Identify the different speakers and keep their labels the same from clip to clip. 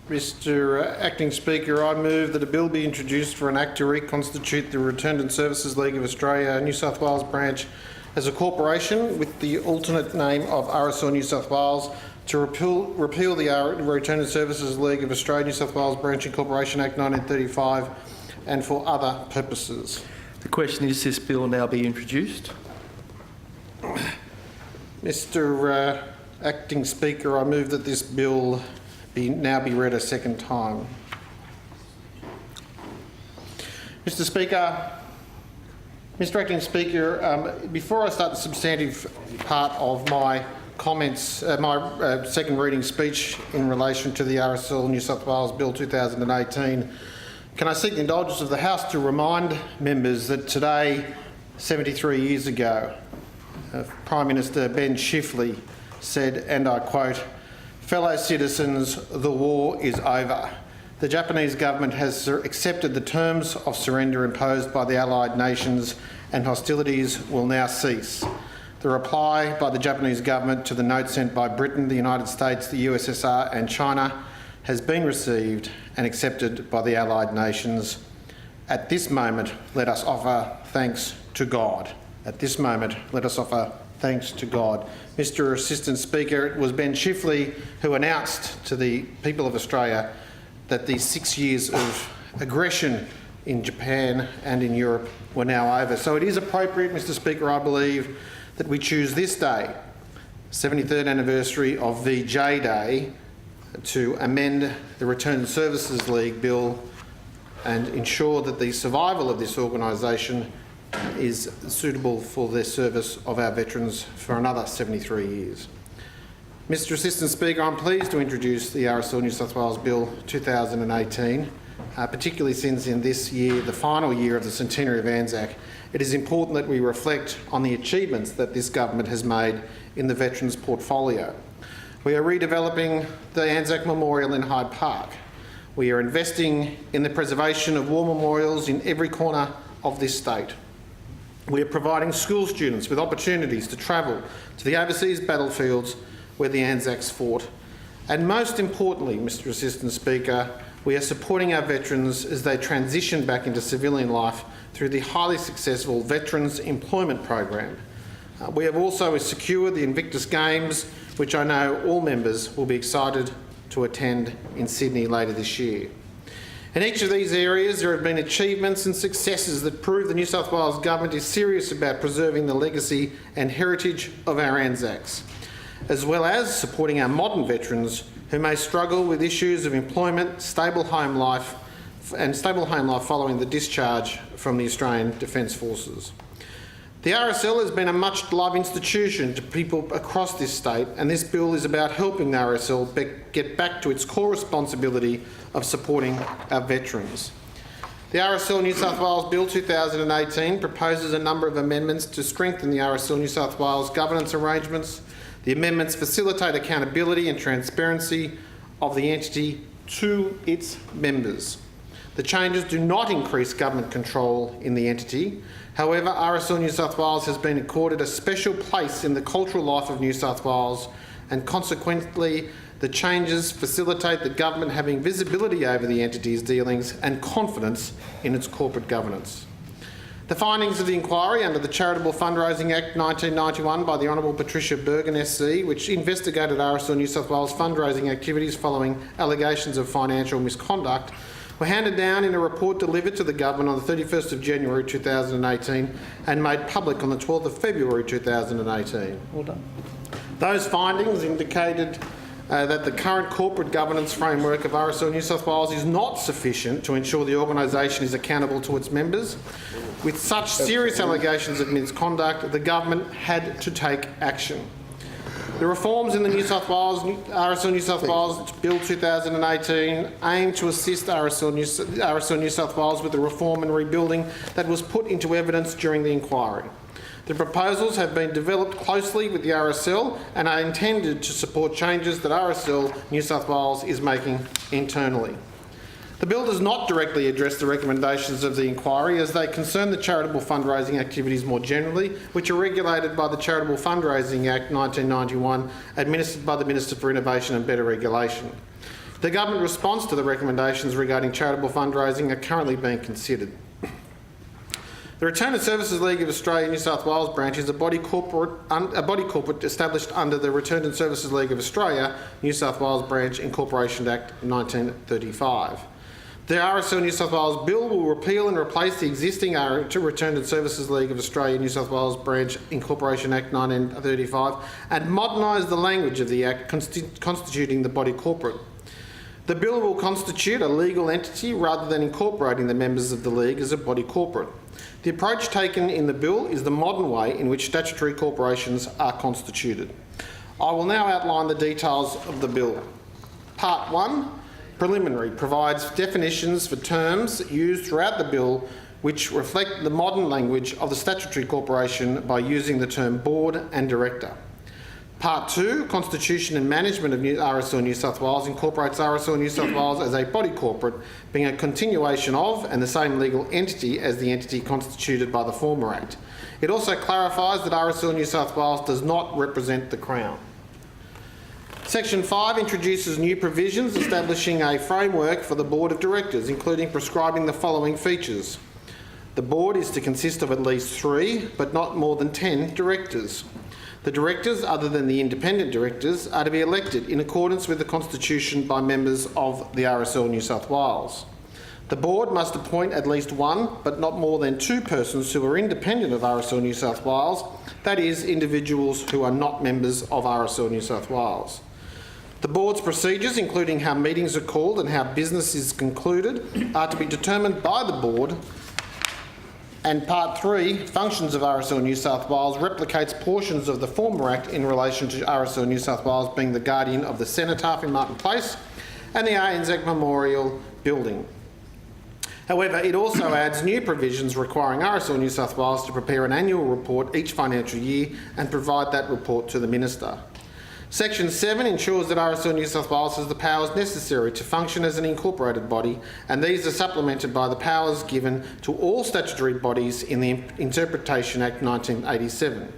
Speaker 1: Mr Acting Speaker, I move that a bill be introduced for an act to reconstitute the Returned and Services League of Australia New South Wales branch as a corporation with the alternate name of RSL New South Wales to repeal the Returned and Services League of Australia New South Wales Branch Incorporation Act 1935 and for other purposes.
Speaker 2: The question is, this bill now be introduced?
Speaker 1: Mr Acting Speaker, I move that this bill now be read a second time. Mr Acting Speaker, before I start the substantive part of my comments, my second reading speech in relation to the RSL New South Wales Bill 2018, can I seek the indulgence of the House to remind members that today, 73 years ago, Prime Minister Ben Chifley said, and I quote, "Fellow citizens, the war is over. The Japanese government has accepted the terms of surrender imposed by the Allied nations and hostilities will now cease." The reply by the Japanese government to the note sent by Britain, the United States, the USSR and China has been received and accepted by the Allied nations. At this moment, let us offer thanks to God. At this moment, let us offer thanks to God. Mr Assistant Speaker, it was Ben Chifley who announced to the people of Australia that the 6 years of aggression in Japan and in Europe were now over. So it is appropriate, Mr Speaker, I believe, that we choose this day, 73rd anniversary of VJ Day, to amend the Returned and Services League Bill and ensure that the survival of this organisation is suitable for the service of our veterans for another 73 years. Mr Assistant Speaker, I'm pleased to introduce the RSL New South Wales Bill 2018, particularly since in this year, the final year of the centenary of Anzac, it is important that we reflect on the achievements that this government has made in the veterans' portfolio. We are redeveloping the Anzac Memorial in Hyde Park. We are investing in the preservation of war memorials in every corner of this state. We are providing school students with opportunities to travel to the overseas battlefields where the Anzacs fought. And most importantly, Mr Assistant Speaker, we are supporting our veterans as they transition back into civilian life through the highly successful Veterans Employment Program. We have also secured the Invictus Games, which I know all members will be excited to attend in Sydney later this year. In each of these areas, there have been achievements and successes that prove the New South Wales Government is serious about preserving the legacy and heritage of our Anzacs, as well as supporting our modern veterans who may struggle with issues of employment, stable home life following the discharge from the Australian Defence Forces. The RSL has been a much-loved institution to people across this state, and this bill is about helping the RSL get back to its core responsibility of supporting our veterans. The RSL New South Wales Bill 2018 proposes a number of amendments to strengthen the RSL New South Wales governance arrangements. The amendments facilitate accountability and transparency of the entity to its members. The changes do not increase government control in the entity. However, RSL New South Wales has been accorded a special place in the cultural life of New South Wales, and consequently the changes facilitate the government having visibility over the entity's dealings and confidence in its corporate governance. The findings of the inquiry under the Charitable Fundraising Act 1991 by the Honourable Patricia Bergen SC, which investigated RSL New South Wales fundraising activities following allegations of financial misconduct, were handed down in a report delivered to the government on the 31st of January 2018 and made public on the 12th of February 2018.
Speaker 2: Well done.
Speaker 1: Those findings indicated that the current corporate governance framework of RSL New South Wales is not sufficient to ensure the organisation is accountable to its members. With such serious allegations of misconduct, the government had to take action. The reforms in the RSL New South Wales Bill 2018 aim to assist RSL New South Wales with the reform and rebuilding that was put into evidence during the inquiry. The proposals have been developed closely with the RSL and are intended to support changes that RSL New South Wales is making internally. The bill does not directly address the recommendations of the inquiry, as they concern the charitable fundraising activities more generally, which are regulated by the Charitable Fundraising Act 1991, administered by the Minister for Innovation and Better Regulation. The government response to the recommendations regarding charitable fundraising are currently being considered. The Return and Services League of Australia New South Wales branch is a body corporate established under the Return and Services League of Australia New South Wales Branch Incorporation Act 1935. The RSL New South Wales Bill will repeal and replace the existing Return and Services League of Australia New South Wales Branch Incorporation Act 1935 and modernise the language of the Act constituting the body corporate. The bill will constitute a legal entity rather than incorporating the members of the League as a body corporate. The approach taken in the bill is the modern way in which statutory corporations are constituted. I will now outline the details of the bill. Part 1, Preliminary, provides definitions for terms used throughout the bill which reflect the modern language of the statutory corporation by using the term board and director. Part 2, Constitution and Management of RSL New South Wales, incorporates RSL New South Wales as a body corporate, being a continuation of and the same legal entity as the entity constituted by the former Act. It also clarifies that RSL New South Wales does not represent the Crown. Section 5 introduces new provisions establishing a framework for the Board of Directors, including prescribing the following features. The Board is to consist of at least 3, but not more than 10 directors. The directors, other than the independent directors, are to be elected in accordance with the Constitution by members of the RSL New South Wales. The Board must appoint at least 1, but not more than 2 persons who are independent of RSL New South Wales, that is, individuals who are not members of RSL New South Wales. The Board's procedures, including how meetings are called and how business is concluded, are to be determined by the Board. And Part 3, Functions of RSL New South Wales, replicates portions of the former Act in relation to RSL New South Wales being the guardian of the cenotaph in Martin Place and the ANZAC Memorial Building. However, it also adds new provisions requiring RSL New South Wales to prepare an annual report each financial year and provide that report to the Minister. Section 7 ensures that RSL New South Wales has the powers necessary to function as an incorporated body, and these are supplemented by the powers given to all statutory bodies in the Interpretation Act 1987.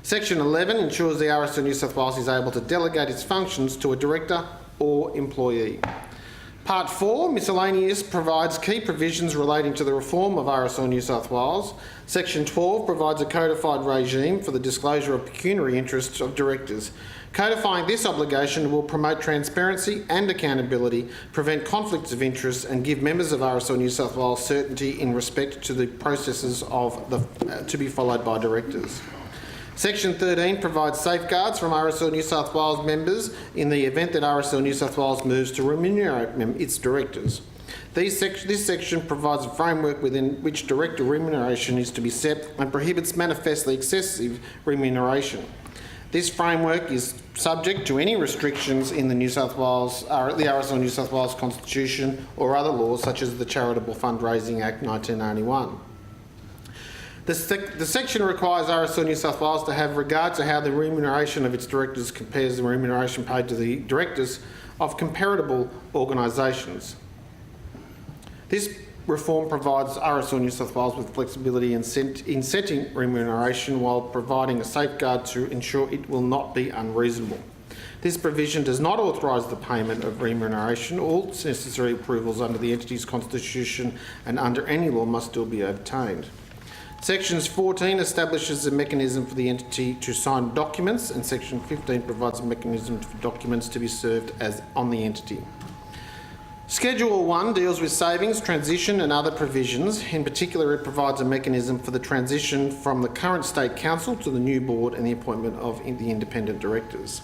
Speaker 1: Section 11 ensures the RSL New South Wales is able to delegate its functions to a director or employee. Part 4, Miscellaneous, provides key provisions relating to the reform of RSL New South Wales. Section 12 provides a codified regime for the disclosure of pecuniary interests of directors. Codifying this obligation will promote transparency and accountability, prevent conflicts of interest and give members of RSL New South Wales certainty in respect to the processes to be followed by directors. Section 13 provides safeguards from RSL New South Wales members in the event that RSL New South Wales moves to remunerate its directors. This section provides a framework within which director remuneration is to be set and prohibits manifestly excessive remuneration. This framework is subject to any restrictions in the RSL New South Wales Constitution or other laws such as the Charitable Fundraising Act 1991. The section requires RSL New South Wales to have regard to how the remuneration of its directors compares the remuneration paid to the directors of comparable organisations. This reform provides RSL New South Wales with flexibility in setting remuneration while providing a safeguard to ensure it will not be unreasonable. This provision does not authorise the payment of remuneration. All necessary approvals under the entity's constitution and under any law must still be obtained. Section 14 establishes a mechanism for the entity to sign documents, and Section 15 provides a mechanism for documents to be served on the entity. Schedule 1 deals with savings, transition and other provisions. In particular, it provides a mechanism for the transition from the current State Council to the new board and the appointment of the independent directors.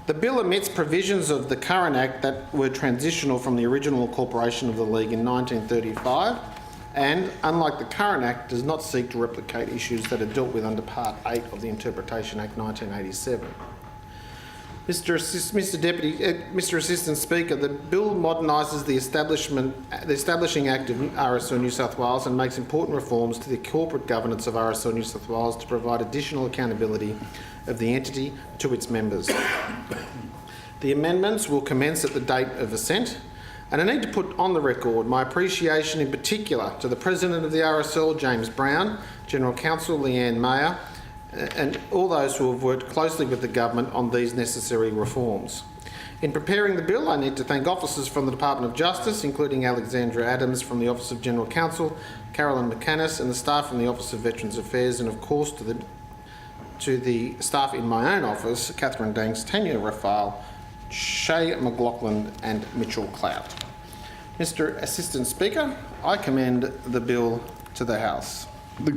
Speaker 1: The bill omits provisions of the current Act that were transitional from the original incorporation of the League in 1935 and, unlike the current Act, does not seek to replicate issues that are dealt with under Part 8 of the Interpretation Act 1987. Mr. Assistant Speaker, the bill modernises the Establishing Act of RSL New South Wales and makes important reforms to the corporate governance of RSL New South Wales to provide additional accountability of the entity to its members. The amendments will commence at the date of assent, and I need to put on the record my appreciation in particular to the President of the RSL, James Brown, General Counsel Leanne Mayer, and all those who have worked closely with the government on these necessary reforms. In preparing the bill, I need to thank officers from the Department of Justice, including Alexandra Adams from the Office of General Counsel, Carolyn McCannis, and the staff from the Office of Veterans Affairs, and of course to the staff in my own office, Catherine Danks, Tanya Rafale, Shay McLaughlin and Mitchell Clout. Mr Assistant Speaker, I commend the bill to the House.